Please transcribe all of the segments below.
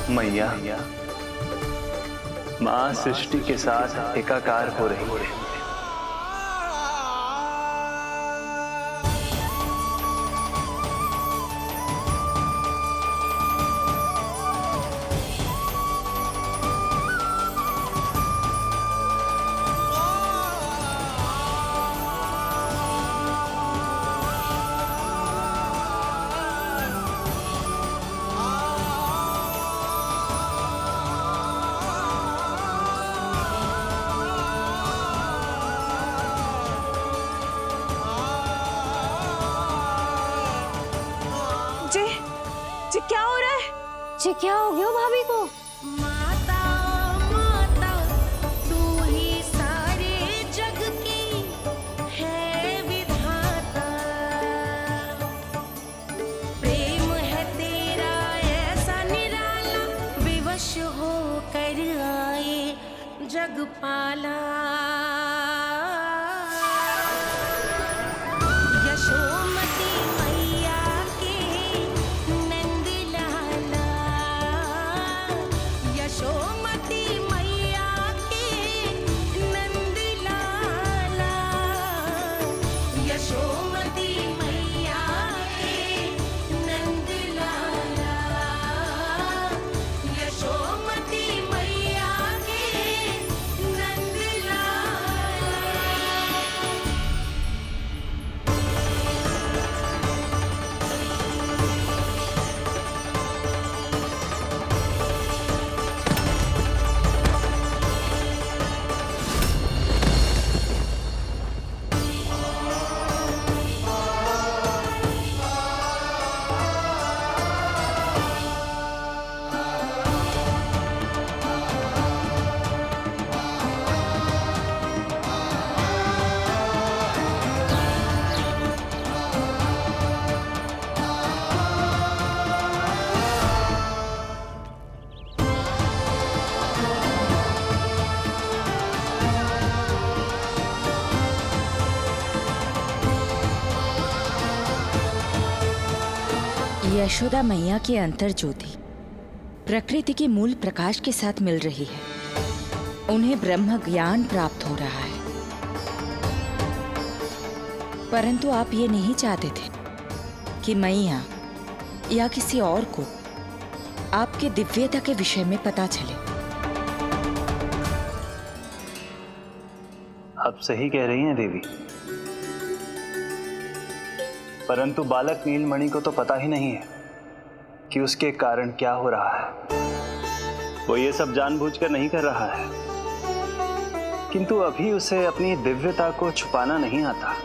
मैया, माँ सृष्टि के साथ एकाकार हो रही है। जी क्या हो रहा है? जी क्या हो गया भाभी को? माता माता तू ही सारे जग की है विधाता, प्रेम है तेरा ऐसा निराला, विवश हो कर आए जग पाला। यशोमती मैया के नंद लाला, यशोमती मैया के नंद लाला, यशोमती मैया के नंद लाला, यशोमती मैया के नंद लाला। यशोदा मैया की अंतर ज्योति प्रकृति के मूल प्रकाश के साथ मिल रही है। उन्हें ब्रह्म ज्ञान प्राप्त हो रहा है, परंतु आप ये नहीं चाहते थे कि मैया या किसी और को आपके दिव्यता के विषय में पता चले। आप सही कह रही हैं देवी, परंतु बालक नीलमणि को तो पता ही नहीं है कि उसके कारण क्या हो रहा है। वो ये सब जानबूझकर नहीं कर रहा है, किंतु अभी उसे अपनी दिव्यता को छुपाना नहीं आता।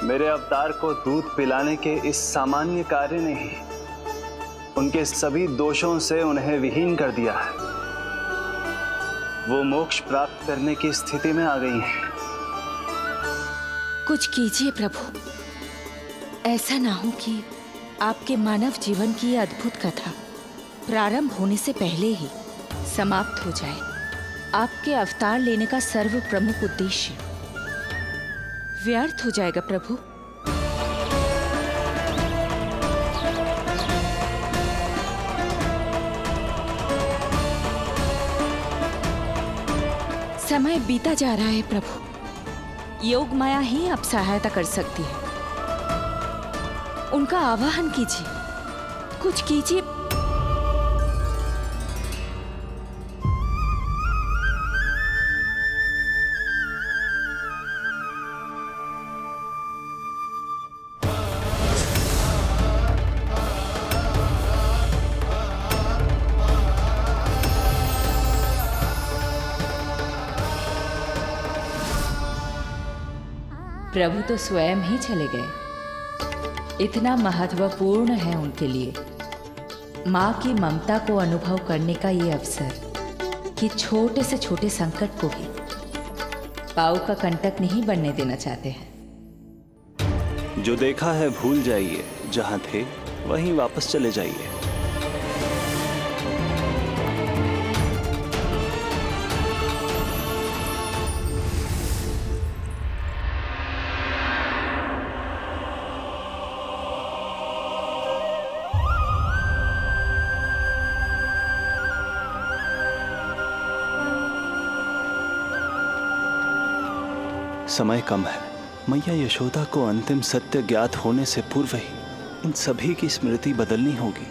मेरे अवतार को दूध पिलाने के इस सामान्य कार्य ने ही उनके सभी दोषों से उन्हें विहीन कर दिया है। वो मोक्ष प्राप्त करने की स्थिति में आ गई हैं। कुछ कीजिए प्रभु, ऐसा ना हो कि आपके मानव जीवन की यह अद्भुत कथा प्रारंभ होने से पहले ही समाप्त हो जाए। आपके अवतार लेने का सर्व प्रमुख उद्देश्य व्यर्थ हो जाएगा प्रभु। समय बीता जा रहा है प्रभु, योग माया ही अब सहायता कर सकती है। उनका आवाहन कीजिए, कुछ कीजिए। प्रभु तो स्वयं ही चले गए। इतना महत्वपूर्ण है उनके लिए माँ की ममता को अनुभव करने का ये अवसर कि छोटे से छोटे संकट को भी पाँव का कंटक नहीं बनने देना चाहते हैं। जो देखा है भूल जाइए, जहाँ थे वहीं वापस चले जाइए। समय कम है। मैया यशोदा को अंतिम सत्य ज्ञात होने से पूर्व ही इन सभी की स्मृति बदलनी होगी।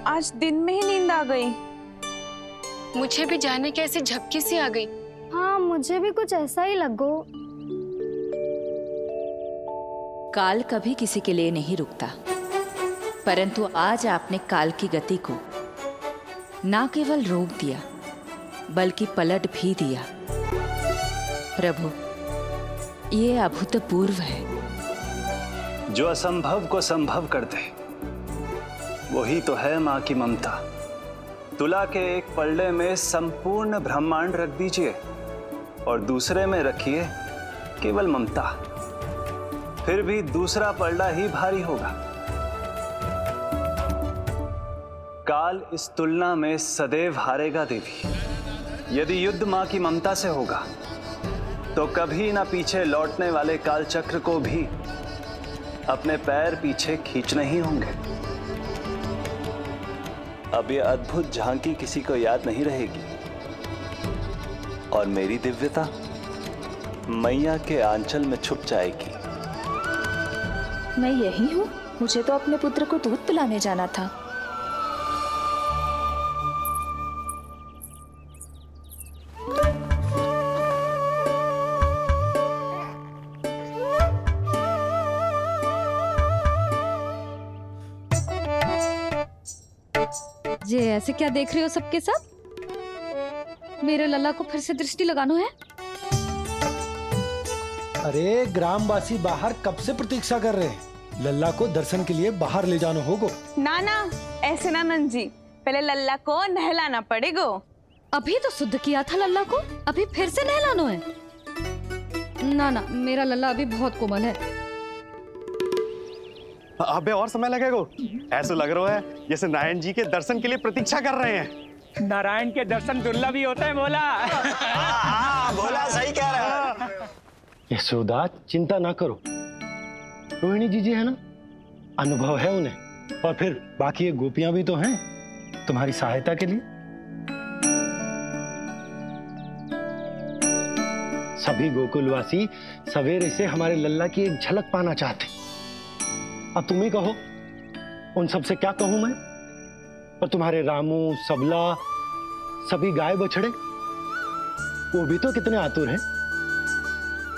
आज दिन में ही नींद आ गई। मुझे भी जाने कैसे झपकी सी आ गई। हाँ, मुझे भी कुछ ऐसा ही लगो। काल कभी किसी के लिए नहीं रुकता, परंतु आज आपने काल की गति को ना केवल रोक दिया बल्कि पलट भी दिया। प्रभु, ये अभूतपूर्व है। जो असंभव को संभव कर दे वही तो है माँ की ममता। तुला के एक पल्ले में संपूर्ण ब्रह्मांड रख दीजिए और दूसरे में रखिए केवल ममता, फिर भी दूसरा पल्ला ही भारी होगा। काल इस तुलना में सदैव हारेगा देवी। यदि युद्ध माँ की ममता से होगा तो कभी ना पीछे लौटने वाले काल चक्र को भी अपने पैर पीछे खींचने ही होंगे। अब ये अद्भुत झांकी किसी को याद नहीं रहेगी और मेरी दिव्यता मैया के आंचल में छुप जाएगी। मैं यही हूँ। मुझे तो अपने पुत्र को दूध पिलाने जाना था। ये ऐसे क्या देख रहे हो सबके सब? मेरे लल्ला को फिर से दृष्टि लगाना है? अरे ग्रामवासी बाहर कब से प्रतीक्षा कर रहे हैं। लल्ला को दर्शन के लिए बाहर ले जाना होगा। ना ना, ऐसे ना नंद जी, पहले लल्ला को नहलाना पड़ेगा। अभी तो शुद्ध किया था लल्ला को, अभी फिर से नहलाना है? ना ना, मेरा लल्ला अभी बहुत कोमल है। अबे और समय लगेगा। ऐसा लग रहा है जैसे नारायण जी के दर्शन के लिए प्रतीक्षा कर रहे हैं। नारायण के दर्शन दुर्लभ ही होते हैं। बोला बोला, सही कह रहा है। यशोदा, चिंता ना करो। रोहिणी जी है ना, अनुभव है उन्हें। और फिर बाकी ये गोपियां भी तो हैं तुम्हारी सहायता के लिए। सभी गोकुलवासी सवेरे से हमारे लल्ला की एक झलक पाना चाहते। अब तुम ही कहो, उन सब से क्या कहूं मैं? और तुम्हारे रामू, सबला, सभी गाय बछड़े, वो भी तो कितने आतुर हैं।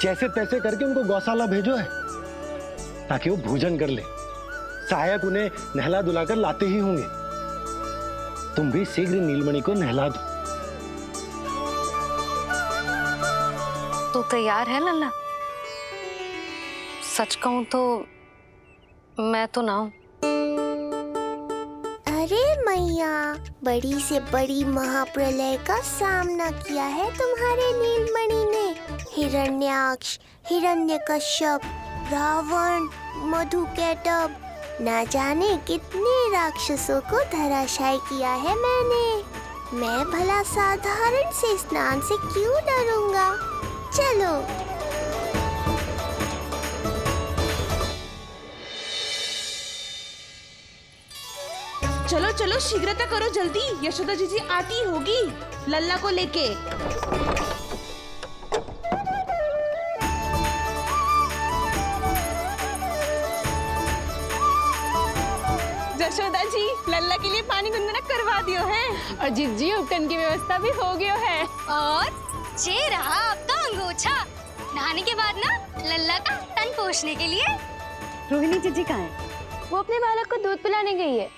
जैसे तैसे करके उनको गौशाला भेजो है ताकि वो भोजन कर ले। सहायक उन्हें नहला धुलाकर लाते ही होंगे। तुम भी शीघ्र नीलमणि को नहला दो। तू तैयार है लल्ला? सच कहूं तो मैं तो ना हूं। अरे मैया मैया, बड़ी से बड़ी महाप्रलय का सामना किया है तुम्हारे नीलमणि ने। हिरण्याक्ष, हिरण्यकश्यप, रावण, मधुकैटभ, ना जाने कितने राक्षसों को धराशायी किया है मैंने। मैं भला साधारण से स्नान से क्यों डरूंगा? चलो। चलो चलो शीघ्रता करो जल्दी, यशोदा जी आती होगी लल्ला को लेके। यशोदा जी लल्ला के लिए पानी गुनगुना करवा दियो है और जिज्जी उपटन की व्यवस्था भी हो गयो है। और ये रहा आपका अंगोछा, नहाने के बाद ना लल्ला का तन पोंछने के लिए। रोहिणी जीजी कहाँ है? वो अपने बालक को दूध पिलाने गई है,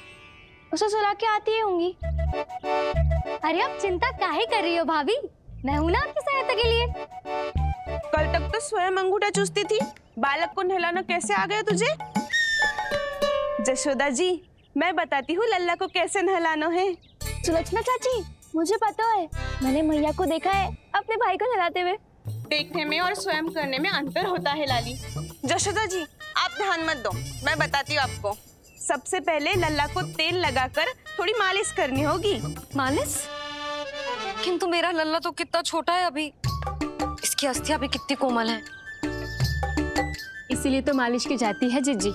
उसे सुला के आती होंगी। अरे आप चिंता काहे कर रही हो भाभी, मैं हूं ना आपकी सहायता के लिए। कल तक तो स्वयं अंगूठा चूसती थी, बालक को नहलाना कैसे आ गया तुझे? यशोदा जी मैं बताती हूँ लल्ला को कैसे नहलाना है। सुलक्षणा चाची मुझे पता है, मैंने मैया को देखा है अपने भाई को नहलाते हुए। देखने में और स्वयं करने में अंतर होता है लाली। यशोदा जी आप ध्यान मत दो, मैं बताती हूँ आपको। सबसे पहले लल्ला को तेल लगाकर थोड़ी मालिश करनी होगी। मालिश? किंतु मेरा लल्ला तो कितना छोटा है अभी, इसकी अस्थियां भी कितनी कोमल है। इसीलिए तो मालिश की जाती है जिज्जी,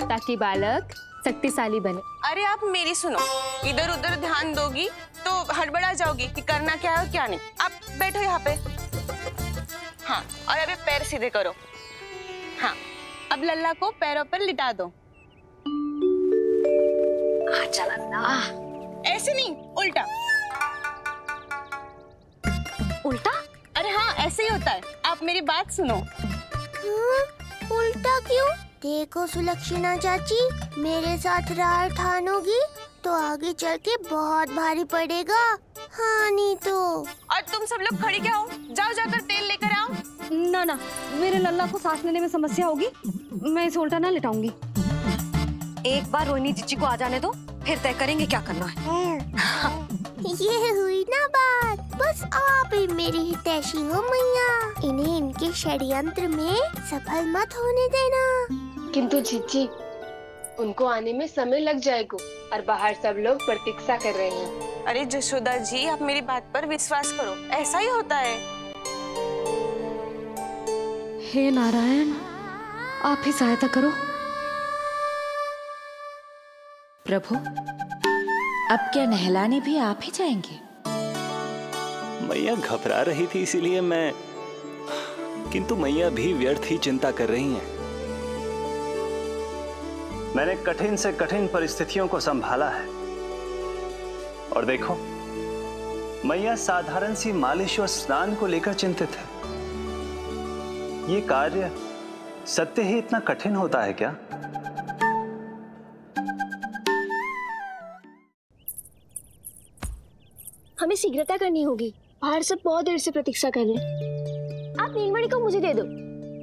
ताकि बालक शक्तिशाली बने। अरे आप मेरी सुनो, इधर उधर ध्यान दोगी तो हड़बड़ा जाओगी कि करना क्या है और क्या नहीं। आप बैठो यहाँ पे। हाँ, और अभी पैर सीधे करो। हाँ, अब लल्ला को पैरों पर लिटा दो। ऐसे नहीं, उल्टा। उल्टा? अरे हाँ ऐसे ही होता है, आप मेरी बात सुनो। उल्टा क्यों? देखो सुलक्षणा चाची, मेरे साथ राह ठानोगी तो आगे चल के बहुत भारी पड़ेगा। हाँ नहीं तो। और तुम सब लोग खड़ी क्या हो? जाओ जाकर तेल लेकर आओ। ना ना, मेरे लल्ला को सांस लेने में समस्या होगी, मैं इसे उल्टा ना लिटाऊंगी। एक बार रोहिणी जीजी को आ जाने दो, फिर तय करेंगे क्या करना है। ये हुई ना बात, बस आप ही मेरी हितैषी हो मैया, इन्हें इनके षड्यंत्र में सफल मत होने देना। किंतु जिज्जी उनको आने में समय लग जाएगा और बाहर सब लोग प्रतीक्षा कर रहे हैं। अरे यशोदा जी आप मेरी बात पर विश्वास करो, ऐसा ही होता है। हे नारायण, आप ही सहायता करो। प्रभु, अब क्या नहलाने भी आप ही जाएंगे? मैया घबरा रही थी इसीलिए मैं, किंतु मैया भी व्यर्थ ही चिंता कर रही हैं। मैंने कठिन से कठिन परिस्थितियों को संभाला है और देखो मैया साधारण सी मालिश और स्नान को लेकर चिंतित है। ये कार्य सत्य ही इतना कठिन होता है क्या? हमें शीघ्रता करनी होगी, बाहर सब बहुत देर से प्रतीक्षा कर रहे हैं। आप नीलमणि को मुझे दे दो,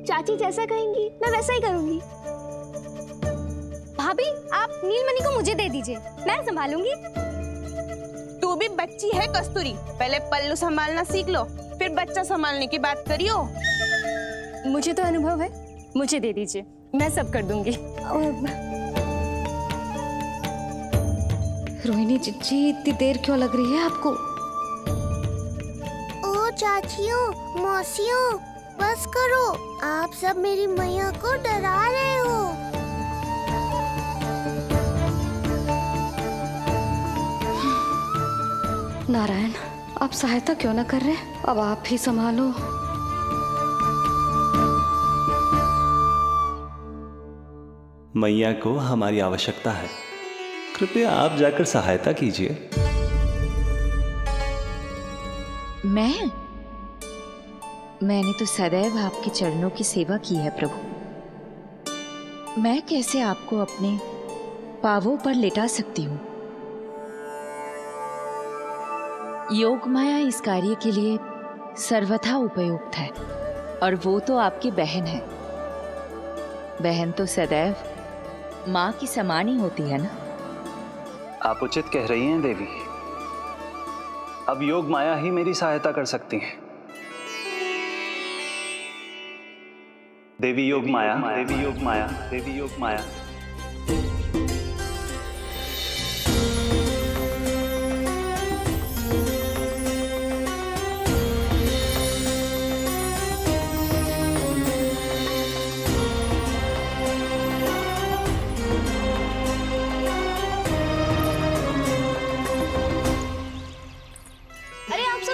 चाची जैसा कहेंगी मैं वैसा ही करूंगी। भाभी आप नीलमणि को मुझे दे दीजिए, मैं संभालूंगी। तू भी बच्ची है कस्तूरी, पहले पल्लू संभालना सीख लो, फिर बच्चा संभालने की बात करियो। मुझे तो अनुभव है, मुझे दे दीजिए, मैं सब कर दूंगी। रोहिणी जीजी इतनी देर क्यों लग रही है आपको? ओ चाचियों मौसियों बस करो, आप सब मेरी मैया को डरा रहे हो। नारायण, आप सहायता क्यों ना कर रहे? अब आप ही संभालो। मैया को हमारी आवश्यकता है, कृपया आप जाकर सहायता कीजिए। मैंने तो सदैव आपके चरणों की सेवा की है प्रभु। मैं कैसे आपको अपने पावों पर लिटा सकती हूँ? योग माया इस कार्य के लिए सर्वथा उपयुक्त है और वो तो आपकी बहन है। बहन तो सदैव माँ की समान ही होती है ना। आप उचित कह रही हैं देवी। अब योग माया ही मेरी सहायता कर सकती हैं। देवी योग माया, देवी योग माया, देवी योग माया।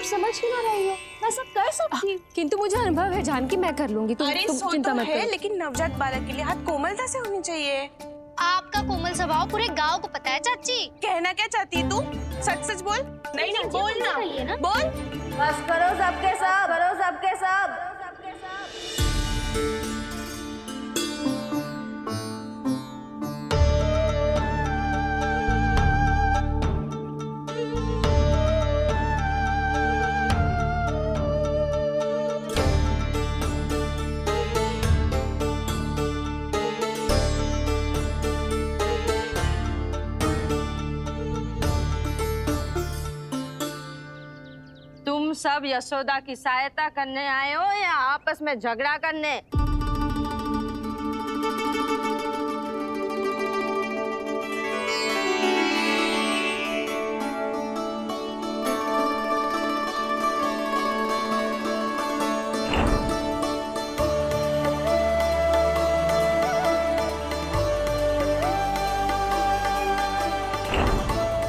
समझ क्यों ना रही हो? मैं सब कर सकती हूँ, किंतु मुझे अनुभव है जानकी, मैं कर लूंगी। तुम चिंता मत करो। लेकिन नवजात बालक के लिए हाथ कोमलता से होनी चाहिए। आपका कोमल स्वभाव पूरे गांव को पता है चाची। कहना क्या चाहती है तू? सच सच बोल। नहीं बोल ना, बोल। बस करो सबके सब, करो सबके सब। सब यशोदा की सहायता करने आए हो या आपस में झगड़ा करने?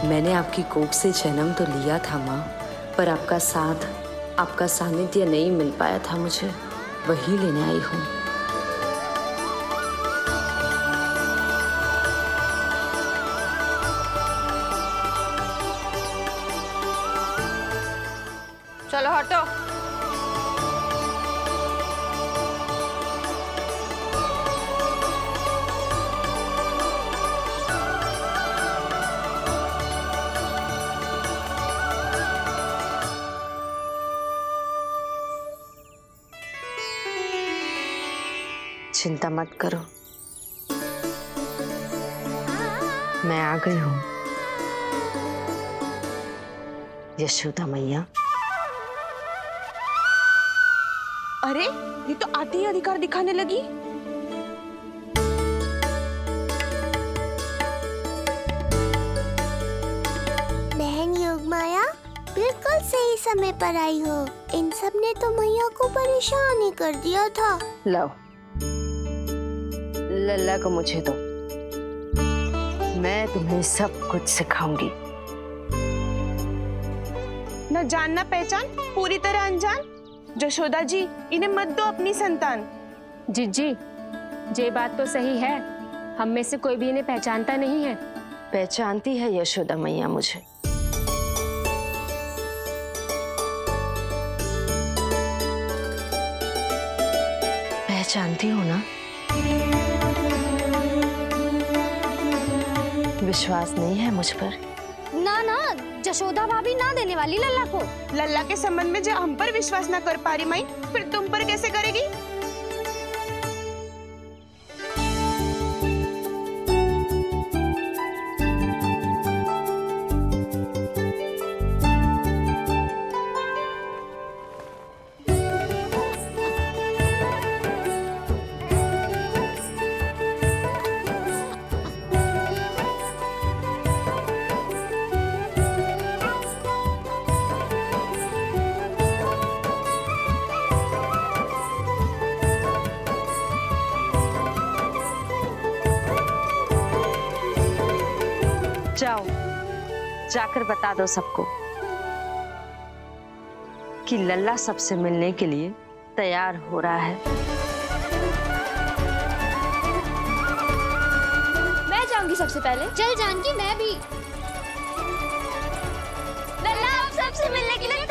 मैंने आपकी कोख से जन्म तो लिया था माँ, पर आपका साथ, आपका सानिध्य नहीं मिल पाया था मुझे, वही लेने आई हूँ। चलो हटो। चिंता मत करो, मैं आ गई हूँ यशोदा मैया। अरे ये तो आते ही अधिकार दिखाने लगी। बहन योगमाया, बिल्कुल सही समय पर आई हो। इन सब ने तो मैया को परेशान ही कर दिया था। लो, लल्ला को मुझे दो, मैं तुम्हें सब कुछ सिखाऊंगी। न जान न पहचान, पूरी तरह अनजान। यशोदा जी, इन्हें मत दो अपनी संतान। जीजी, ये बात तो सही है, हम में से कोई भी इन्हें पहचानता नहीं है। पहचानती है यशोदा मैया मुझे। पहचानती हो ना? विश्वास नहीं है मुझ पर? ना ना, यशोदा भाभी ना देने वाली लल्ला को। लल्ला के संबंध में जो हम पर विश्वास ना कर पा रही माई, फिर तुम पर कैसे करेगी? जाओ, जाकर बता दो सबको कि लल्ला सबसे मिलने के लिए तैयार हो रहा है। मैं जाऊंगी सबसे पहले। चल जानकी, मैं भी। लल्ला अब सबसे मिलने के लिए